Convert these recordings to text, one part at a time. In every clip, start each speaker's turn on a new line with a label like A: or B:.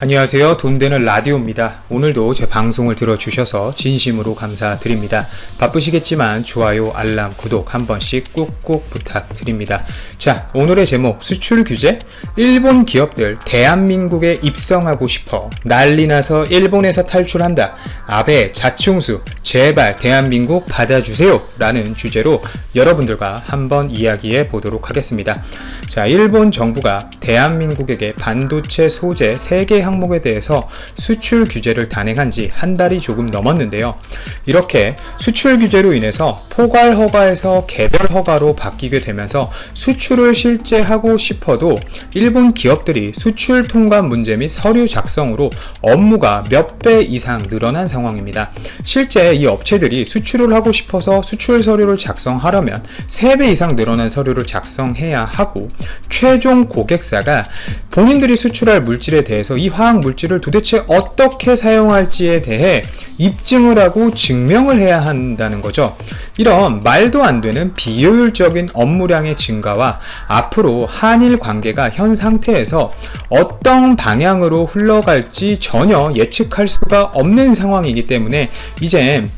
A: 안녕하세요. 돈되는 라디오입니다. 오늘도 제 방송을 들어주셔서 진심으로 감사드립니다. 바쁘시겠지만 좋아요, 알람, 구독 한 번씩 꾹꾹 부탁드립니다. 자, 오늘의 제목 수출 규제? 일본 기업들 대한민국에 입성하고 싶어 난리나서 일본에서 탈출한다. 아베 자충수 제발 대한민국 받아주세요 라는 주제로 여러분들과 한번 이야기해 보도록 하겠습니다. 자, 일본 정부가 대한민국에게 반도체 소재 3개 항목에 대해서 수출 규제를 단행한 지 한 달이 조금 넘었는데요. 이렇게 수출 규제로 인해서 포괄 허가에서 개별 허가로 바뀌게 되면서 수출을 실제 하고 싶어도 일본 기업들이 수출 통관 문제 및 서류 작성으로 업무가 몇 배 이상 늘어난 상황입니다. 실제 이 업체들이 수출을 하고 싶어서 수출 서류를 작성하려면 3배 이상 늘어난 서류를 작성해야 하고, 최종 고객사가 본인들이 수출할 물질에 대해서 이 화학 물질을 도대체 어떻게 사용할지에 대해 입증을 하고 증명을 해야 한다는 거죠. 이런 말도 안 되는 비효율적인 업무량의 증가와 앞으로 한일 관계가 현 상태에서 어떤 방향으로 흘러갈지 전혀 예측할 수가 없는 상황이기 때문에 이제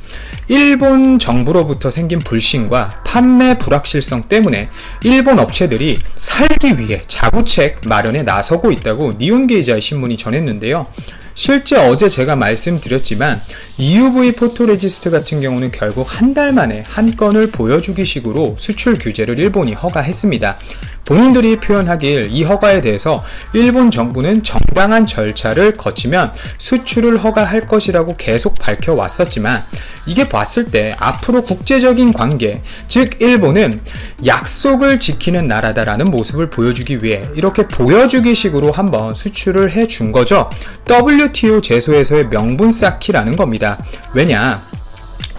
A: 일본 정부로부터 생긴 불신과 판매 불확실성 때문에 일본 업체들이 살기 위해 자구책 마련에 나서고 있다고 니혼게이자의 신문이 전했는데요. 실제 어제 제가 말씀드렸지만 EUV 포토레지스트 같은 경우는 결국 한 달 만에 한 건을 보여주기 식으로 수출 규제를 일본이 허가했습니다. 본인들이 표현하길 이 허가에 대해서 일본 정부는 정당한 절차를 거치면 수출을 허가할 것이라고 계속 밝혀왔었지만, 이게 봤을 때 앞으로 국제적인 관계, 즉 일본은 약속을 지키는 나라다라는 모습을 보여주기 위해 이렇게 보여주기 식으로 한번 수출을 해준 거죠. WTO 제소에서의 명분 쌓기라는 겁니다. 왜냐?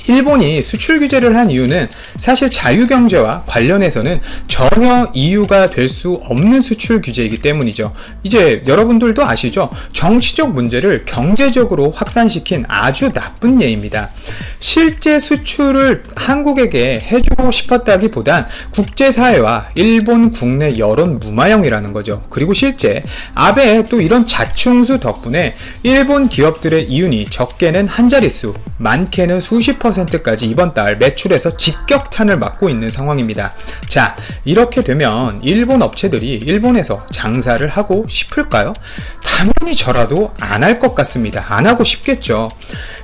A: 일본이 수출 규제를 한 이유는 사실 자유경제와 관련해서는 전혀 이유가 될 수 없는 수출 규제이기 때문이죠. 이제 여러분들도 아시죠? 정치적 문제를 경제적으로 확산시킨 아주 나쁜 예입니다. 실제 수출을 한국에게 해주고 싶었다기보단 국제사회와 일본 국내 여론 무마형이라는 거죠. 그리고 실제 아베의 또 이런 자충수 덕분에 일본 기업들의 이윤이 적게는 한 자릿수, 많게는 수십 %까지 이번 달 매출에서 직격탄을 맞고 있는 상황입니다. 자, 이렇게 되면 일본 업체들이 일본에서 장사를 하고 싶을까요? 당연히 저라도 안 할 것 같습니다. 안 하고 싶겠죠.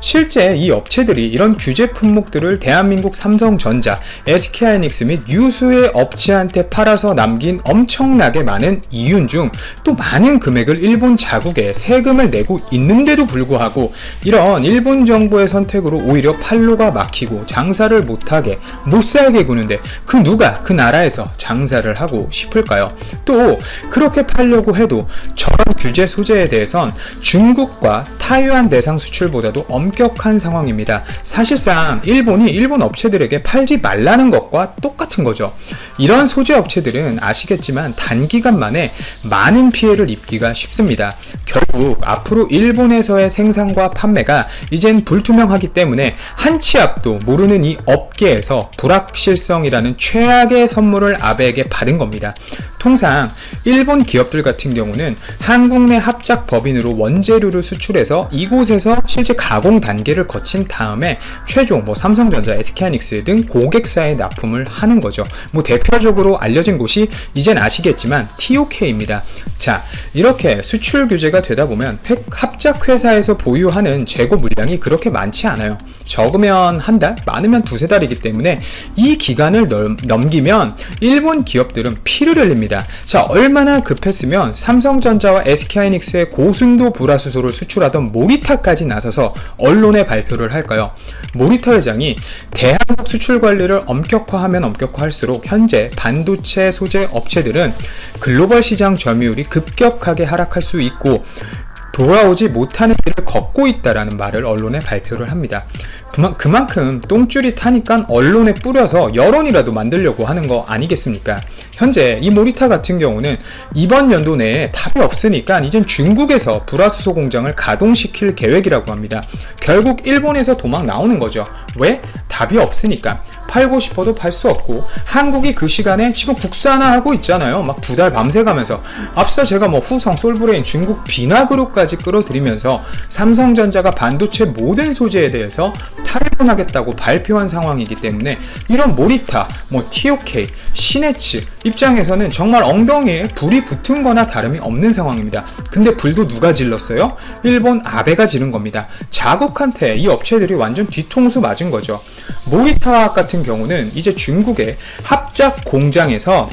A: 실제 이 업체들이 이런 규제 품목들을 대한민국 삼성전자, SK하이닉스 및 유수의 업체한테 팔아서 남긴 엄청나게 많은 이윤 중 또 많은 금액을 일본 자국에 세금을 내고 있는데도 불구하고 이런 일본 정부의 선택으로 오히려 팔로가 막히고 장사를 못하게 못살게 구는데 그 누가 그 나라에서 장사를 하고 싶을까요? 또 그렇게 팔려고 해도 저런 규제 소재에 대해선 중국과 타이완 대상 수출보다도 엄격한 상황입니다. 사실상 일본이 일본 업체들에게 팔지 말라는 것과 똑같은 거죠. 이런 소재 업체들은 아시겠지만 단기간 만에 많은 피해를 입기가 쉽습니다. 결국 앞으로 일본에서의 생산과 판매가 이젠 불투명하기 때문에 한 치 앞도 모르는 이 업계에서 불확실성이라는 최악의 선물을 아베에게 받은 겁니다. 통상 일본 기업들 같은 경우는 한국 내 합작 법인으로 원재료를 수출해서 이곳에서 실제 가공 단계를 거친 다음에 최종 삼성전자, SK하이닉스 등 고객사에 납품을 하는 거죠. 대표적으로 알려진 곳이 이젠 아시겠지만 TOK입니다. 자, 이렇게 수출 규제가 되다 보면 합작 회사에서 보유하는 재고 물량이 그렇게 많지 않아요. 적으면 한 달, 많으면 두세 달이기 때문에 이 기간을 넘기면 일본 기업들은 피를 흘립니다. 자, 얼마나 급했으면 삼성전자와 SK하이닉스의 고순도 불화수소를 수출하던 모리타까지 나서서 언론에 발표를 할까요? 모리타 회장이 대한민국 수출 관리를 엄격화하면 엄격화할수록 현재 반도체 소재 업체들은 글로벌 시장 점유율이 급격하게 하락할 수 있고 돌아오지 못하는 길을 걷고 있다라는 말을 언론에 발표를 합니다. 그만큼 똥줄이 타니까 언론에 뿌려서 여론이라도 만들려고 하는 거 아니겠습니까? 현재 이 모리타 같은 경우는 이번 연도 내에 답이 없으니까 이젠 중국에서 불화수소 공장을 가동시킬 계획이라고 합니다. 결국 일본에서 도망 나오는 거죠. 왜? 답이 없으니까. 팔고 싶어도 팔 수 없고, 한국이 그 시간에 지금 국산화 하고 있잖아요. 막 2달 밤새 가면서. 앞서 제가 뭐 후성, 솔브레인, 중국 비나그룹까지 끌어들이면서 삼성전자가 반도체 모든 소재에 대해서 탈원하겠다고 발표한 상황이기 때문에 이런 모리타, 뭐 TOK, 시네츠 입장에서는 정말 엉덩이에 불이 붙은 거나 다름이 없는 상황입니다. 근데 불도 누가 질렀어요? 일본 아베가 지른 겁니다. 자국한테 이 업체들이 완전 뒤통수 맞은 거죠. 모리타 같은 경우는 이제 중국의 합작 공장에서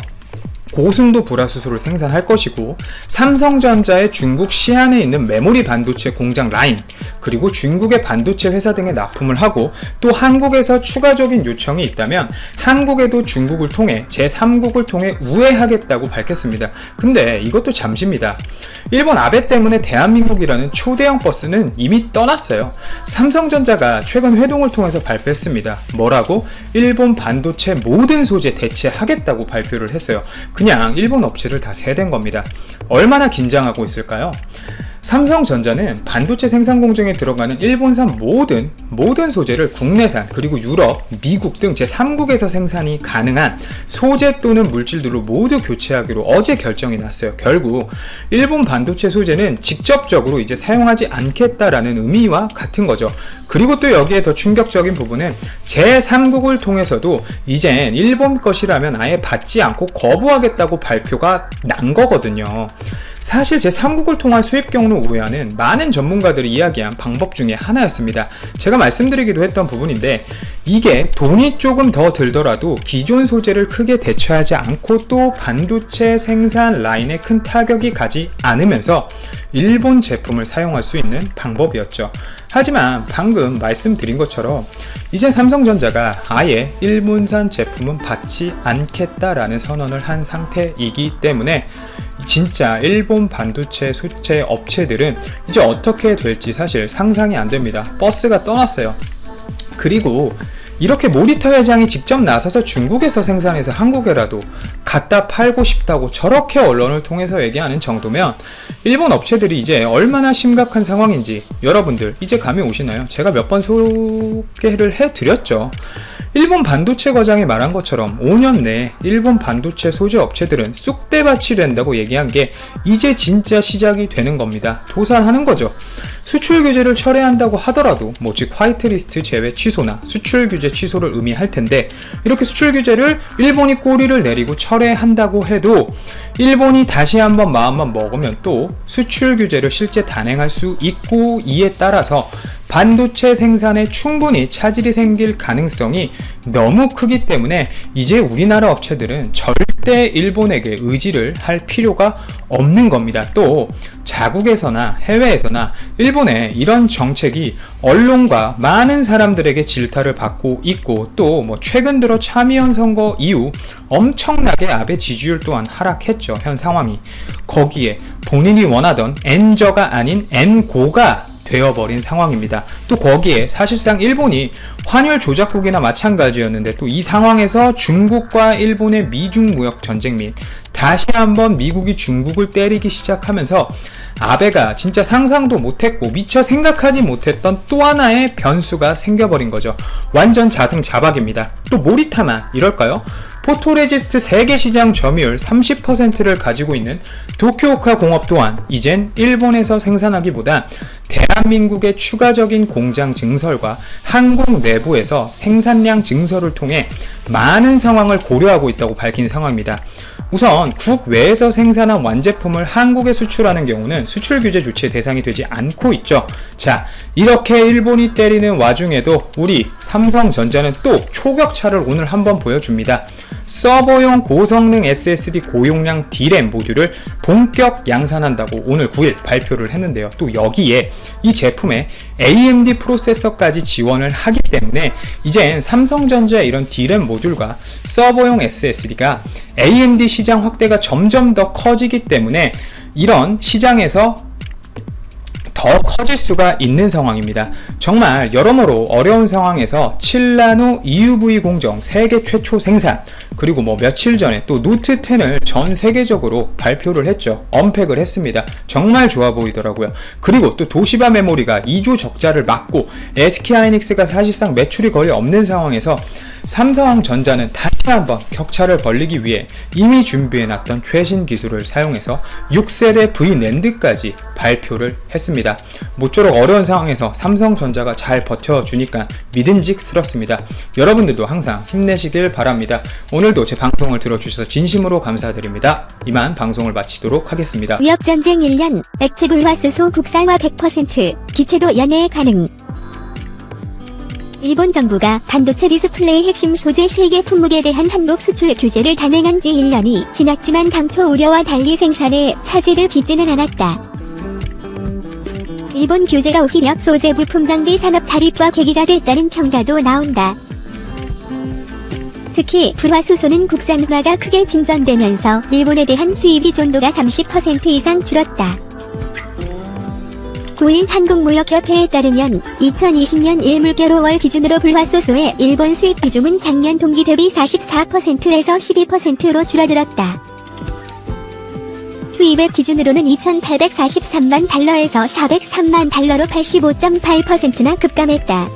A: 고순도 불화수소를 생산할 것이고, 삼성전자의 중국 시안에 있는 메모리 반도체 공장 라인, 그리고 중국의 반도체 회사 등에 납품을 하고, 또 한국에서 추가적인 요청이 있다면 한국에도 중국을 통해 제3국을 통해 우회하겠다고 밝혔습니다. 근데 이것도 잠시입니다. 일본 아베 때문에 대한민국이라는 초대형 버스는 이미 떠났어요. 삼성전자가 최근 회동을 통해서 발표했습니다. 뭐라고? 일본 반도체 모든 소재 대체하겠다고 발표를 했어요. 그냥 일본 업체를 다 세댄 겁니다. 얼마나 긴장하고 있을까요? 삼성전자는 반도체 생산 공정에 들어가는 일본산 모든 소재를 국내산, 그리고 유럽, 미국 등 제3국에서 생산이 가능한 소재 또는 물질들로 모두 교체하기로 어제 결정이 났어요. 결국 일본 반도체 소재는 직접적으로 이제 사용하지 않겠다라는 의미와 같은 거죠. 그리고 또 여기에 더 충격적인 부분은 제3국을 통해서도 이젠 일본 것이라면 아예 받지 않고 거부하겠다고 발표가 난 거거든요. 사실 제3국을 통한 수입 경로 우회화는 많은 전문가들이 이야기한 방법 중에 하나였습니다. 제가 말씀드리기도 했던 부분인데, 이게 돈이 조금 더 들더라도 기존 소재를 크게 대체하지 않고 또 반도체 생산 라인에 큰 타격이 가지 않으면서 일본 제품을 사용할 수 있는 방법이었죠. 하지만 방금 말씀드린 것처럼 이제 삼성전자가 아예 일본산 제품은 받지 않겠다라는 선언을 한 상태이기 때문에 진짜 일본 반도체 소재 업체들은 이제 어떻게 될지 사실 상상이 안 됩니다. 버스가 떠났어요. 그리고 이렇게 모리타 회장이 직접 나서서 중국에서 생산해서 한국에라도 갖다 팔고 싶다고 저렇게 언론을 통해서 얘기하는 정도면 일본 업체들이 이제 얼마나 심각한 상황인지 여러분들 이제 감이 오시나요? 제가 몇 번 소개를 해드렸죠. 일본 반도체 과장이 말한 것처럼 5년 내에 일본 반도체 소재 업체들은 쑥대밭이 된다고 얘기한 게 이제 진짜 시작이 되는 겁니다. 도살하는 거죠. 수출 규제를 철회한다고 하더라도 즉 화이트리스트 제외 취소나 수출 규제 취소를 의미할 텐데, 이렇게 수출 규제를 일본이 꼬리를 내리고 철회한다고 해도 일본이 다시 한번 마음만 먹으면 또 수출 규제를 실제 단행할 수 있고, 이에 따라서 반도체 생산에 충분히 차질이 생길 가능성이 너무 크기 때문에 이제 우리나라 업체들은 절대 일본에게 의지를 할 필요가 없는 겁니다. 또 자국에서나 해외에서나 일본의 이런 정책이 언론과 많은 사람들에게 질타를 받고 있고, 또 최근 들어 참의원 선거 이후 엄청나게 아베 지지율 또한 하락했죠. 현 상황이. 거기에 본인이 원하던 N저가 아닌 N고가 되어버린 상황입니다. 또 거기에 사실상 일본이 환율 조작국이나 마찬가지였는데, 또 이 상황에서 중국과 일본의 미중 무역 전쟁 및 다시 한번 미국이 중국을 때리기 시작하면서 아베가 진짜 상상도 못했고 미처 생각하지 못했던 또 하나의 변수가 생겨버린 거죠. 완전 자승자박입니다. 또 모리타만 이럴까요? 포토레지스트 세계 시장 점유율 30%를 가지고 있는 도쿄오카 공업 또한 이젠 일본에서 생산하기보다 대한민국의 추가적인 공장 증설과 한국 내부에서 생산량 증설을 통해 많은 상황을 고려하고 있다고 밝힌 상황입니다. 우선 국외에서 생산한 완제품을 한국에 수출하는 경우는 수출 규제 조치의 대상이 되지 않고 있죠. 자, 이렇게 일본이 때리는 와중에도 우리 삼성전자는 또 초격차를 오늘 한번 보여줍니다. 서버용 고성능 SSD 고용량 D램 모듈을 본격 양산한다고 오늘 9일 발표를 했는데요. 또 여기에 이 제품에 AMD 프로세서까지 지원을 하기 때문에 이젠 삼성전자의 이런 D램 모듈과 서버용 SSD가 AMD 시장 확대가 점점 더 커지기 때문에 이런 시장에서 더 더 커질 수가 있는 상황입니다. 정말 여러모로 어려운 상황에서 7나노 EUV 공정 세계 최초 생산, 그리고 며칠 전에 또 노트 10을 전 세계적으로 발표를 했죠. 언팩을 했습니다. 정말 좋아 보이더라고요. 그리고 또 도시바 메모리가 2조 적자를 막고 SK하이닉스가 사실상 매출이 거의 없는 상황에서 삼성전자는 다시 한번 격차를 벌리기 위해 이미 준비해놨던 최신 기술을 사용해서 6세대 V-NAND까지 발표를 했습니다. 모쪼록 어려운 상황에서 삼성전자가 잘 버텨주니까 믿음직스럽습니다. 여러분들도 항상 힘내시길 바랍니다. 오늘도 제 방송을 들어주셔서 진심으로 감사드립니다. 이만 방송을 마치도록 하겠습니다.
B: 무역전쟁 1년, 액체불화수소 국산화 100%, 기체도 연해 가능. 일본 정부가 반도체 디스플레이 핵심 소재 세계 품목에 대한 한국 수출 규제를 단행한 지 1년이 지났지만 당초 우려와 달리 생산에 차질을 빚지는 않았다. 일본 규제가 오히려 소재 부품 장비 산업 자립과 계기가 됐다는 평가도 나온다. 특히 불화수소는 국산화가 크게 진전되면서 일본에 대한 수입 의존도가 30% 이상 줄었다. 9일 한국무역협회에 따르면 2020년 1물결 5월 기준으로 불화수소의 일본 수입 비중은 작년 동기 대비 44%에서 12%로 줄어들었다. 수입액 기준으로는 2,843만 달러에서 403만 달러로 85.8%나 급감했다.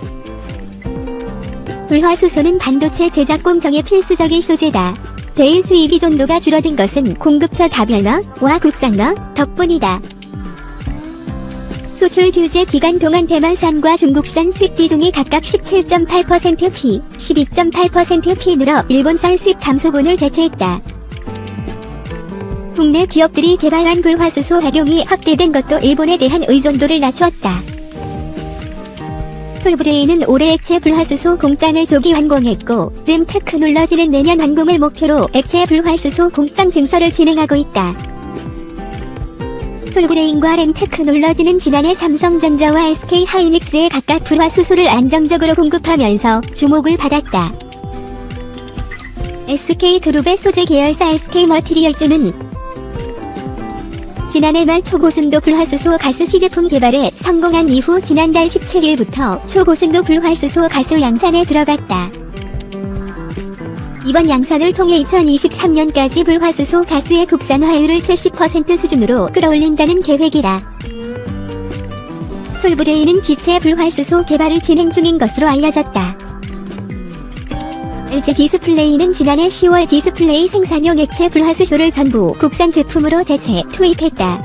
B: 불화수소는 반도체 제작 공정에 필수적인 소재다. 대일 수입 의존도가 줄어든 것은 공급처 다변화와 국산화 덕분이다. 수출 규제 기간 동안 대만산과 중국산 수입 비중이 각각 17.8%p, 12.8%p 늘어 일본산 수입 감소분을 대체했다. 국내 기업들이 개발한 불화수소 활용이 확대된 것도 일본에 대한 의존도를 낮추었다. 솔브레인은 올해 액체 불화수소 공장을 조기 완공했고 림테크놀러지는 내년 완공을 목표로 액체 불화수소 공장 증설을 진행하고 있다. 솔브레인과 램테크놀러지는 지난해 삼성전자와 SK하이닉스에 각각 불화수소를 안정적으로 공급하면서 주목을 받았다. SK그룹의 소재 계열사 SK머티리얼즈는 지난해 말 초고순도 불화수소 가스 시제품 개발에 성공한 이후 지난달 17일부터 초고순도 불화수소 가스 양산에 들어갔다. 이번 양산을 통해 2023년까지 불화수소 가스의 국산화율을 70% 수준으로 끌어올린다는 계획이다. 솔브레인은 기체 불화수소 개발을 진행 중인 것으로 알려졌다. LG 디스플레이는 지난해 10월 디스플레이 생산용 액체 불화수소를 전부 국산 제품으로 대체 투입했다.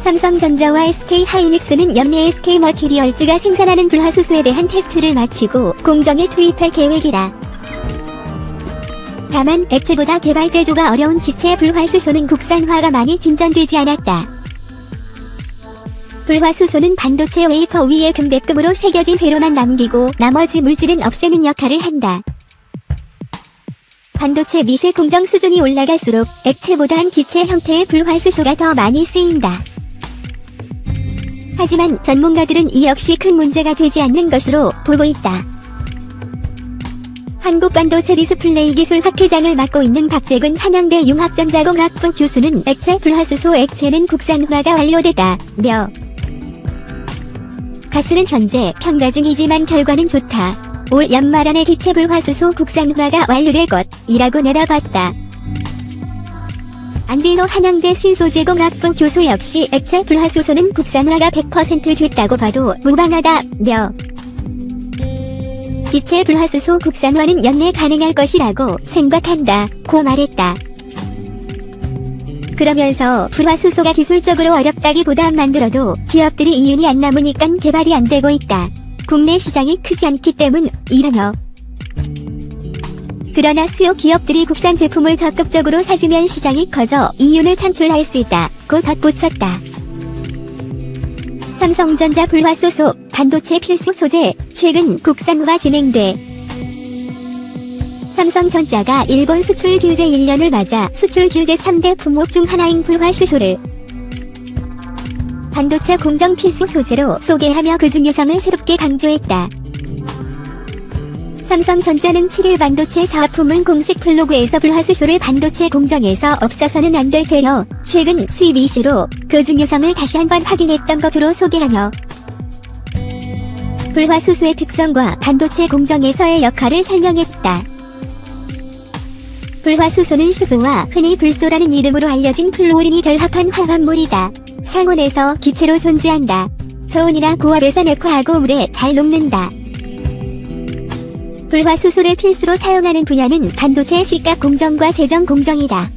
B: 삼성전자와 SK하이닉스는 연내 SK머티리얼즈가 생산하는 불화수소에 대한 테스트를 마치고 공정에 투입할 계획이다. 다만 액체보다 개발 제조가 어려운 기체 불화수소는 국산화가 많이 진전되지 않았다. 불화수소는 반도체 웨이퍼 위에 금백금으로 새겨진 회로만 남기고 나머지 물질은 없애는 역할을 한다. 반도체 미세 공정 수준이 올라갈수록 액체보단 기체 형태의 불화수소가 더 많이 쓰인다. 하지만 전문가들은 이 역시 큰 문제가 되지 않는 것으로 보고 있다. 한국반도체 디스플레이 기술 학회장을 맡고 있는 박재근 한양대 융합전자공학부 교수는 액체 불화수소 액체는 국산화가 완료됐다며 가스는 현재 평가 중이지만 결과는 좋다. 올 연말 안에 기체 불화수소 국산화가 완료될 것이라고 내다봤다. 안진호 한양대 신소재공학부 교수 역시 액체 불화수소는 국산화가 100% 됐다고 봐도 무방하다며 기체 불화수소 국산화는 연내 가능할 것이라고 생각한다고 말했다. 그러면서 불화수소가 기술적으로 어렵다기보다 만들어도 기업들이 이윤이 안 남으니까 개발이 안 되고 있다. 국내 시장이 크지 않기 때문이라며 그러나 수요 기업들이 국산 제품을 적극적으로 사주면 시장이 커져 이윤을 창출할 수 있다고 덧붙였다. 삼성전자 불화수소, 반도체 필수 소재, 최근 국산화 진행돼. 삼성전자가 일본 수출 규제 1년을 맞아 수출 규제 3대 품목 중 하나인 불화수소를 반도체 공정 필수 소재로 소개하며 그 중요성을 새롭게 강조했다. 삼성전자는 7일 반도체 사업부문 공식 블로그에서 불화수소를 반도체 공정에서 없어서는 안 될 재료, 최근 수입 이슈로 그 중요성을 다시 한번 확인했던 것으로 소개하며 불화수소의 특성과 반도체 공정에서의 역할을 설명했다. 불화수소는 수소와 흔히 불소라는 이름으로 알려진 플루오린이 결합한 화합물이다. 상온에서 기체로 존재한다. 저온이나 고압에서 액화하고 물에 잘 녹는다. 불화수소를 필수로 사용하는 분야는 반도체 시각 공정과 세정 공정이다.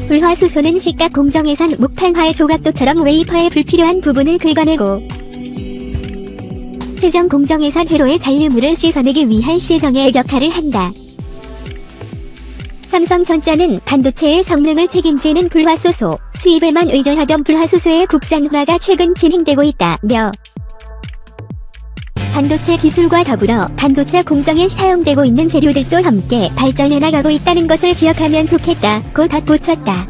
B: 불화수소는 시각 공정에선木炭화의 조각도처럼 웨이퍼의 불필요한 부분을 긁어내고 세정 공정에선 회로의 잔류물을 씻어내기 위한 시대정의 역할을 한다. 삼성전자는 반도체의 성능을 책임지는 불화수소 수입에만 의존하던 불화수소의 국산화가 최근 진행되고 있다며 반도체 기술과 더불어 반도체 공정에 사용되고 있는 재료들도 함께 발전해 나가고 있다는 것을 기억하면 좋겠다고 덧붙였다.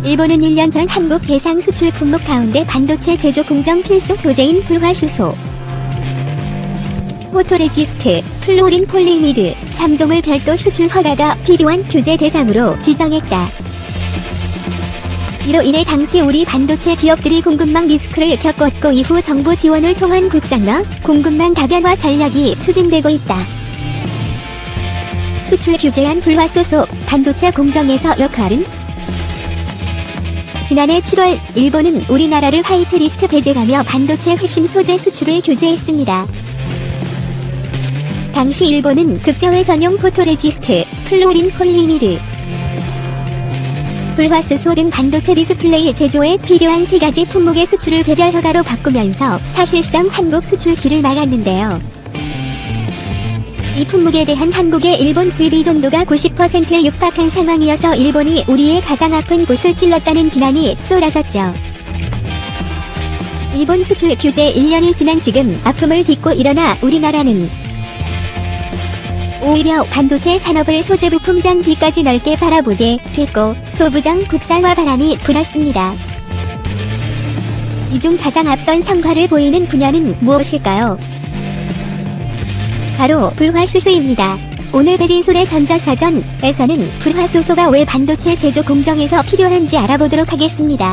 B: 일본은 1년 전 한국 대상 수출 품목 가운데 반도체 제조 공정 필수 소재인 불화수소, 포토레지스트, 플루오린 폴리미드 3종을 별도 수출 허가가 필요한 규제 대상으로 지정했다. 이로 인해 당시 우리 반도체 기업들이 공급망 리스크를 겪었고 이후 정부 지원을 통한 국산화, 공급망 다변화 전략이 추진되고 있다. 수출 규제한 불화수소 반도체 공정에서 역할은 지난해 7월 일본은 우리나라를 화이트리스트 배제하며 반도체 핵심 소재 수출을 규제했습니다. 당시 일본은 극자외선용 포토레지스트, 플루오린 폴리미드, 불화수소 등 반도체 디스플레이 제조에 필요한 3가지 품목의 수출을 개별 허가로 바꾸면서 사실상 한국 수출 길을 막았는데요. 이 품목에 대한 한국의 일본 수입 의존도가 90%에 육박한 상황이어서 일본이 우리의 가장 아픈 곳을 찔렀다는 비난이 쏟아졌죠. 일본 수출 규제 1년이 지난 지금 아픔을 딛고 일어나 우리나라는 오히려 반도체 산업을 소재 부품 장비까지 넓게 바라보게 됐고 소부장 국산화 바람이 불었습니다. 이 중 가장 앞선 성과를 보이는 분야는 무엇일까요? 바로 불화수소입니다. 오늘 배진솔의 전자사전에서는 불화수소가 왜 반도체 제조 공정에서 필요한지 알아보도록 하겠습니다.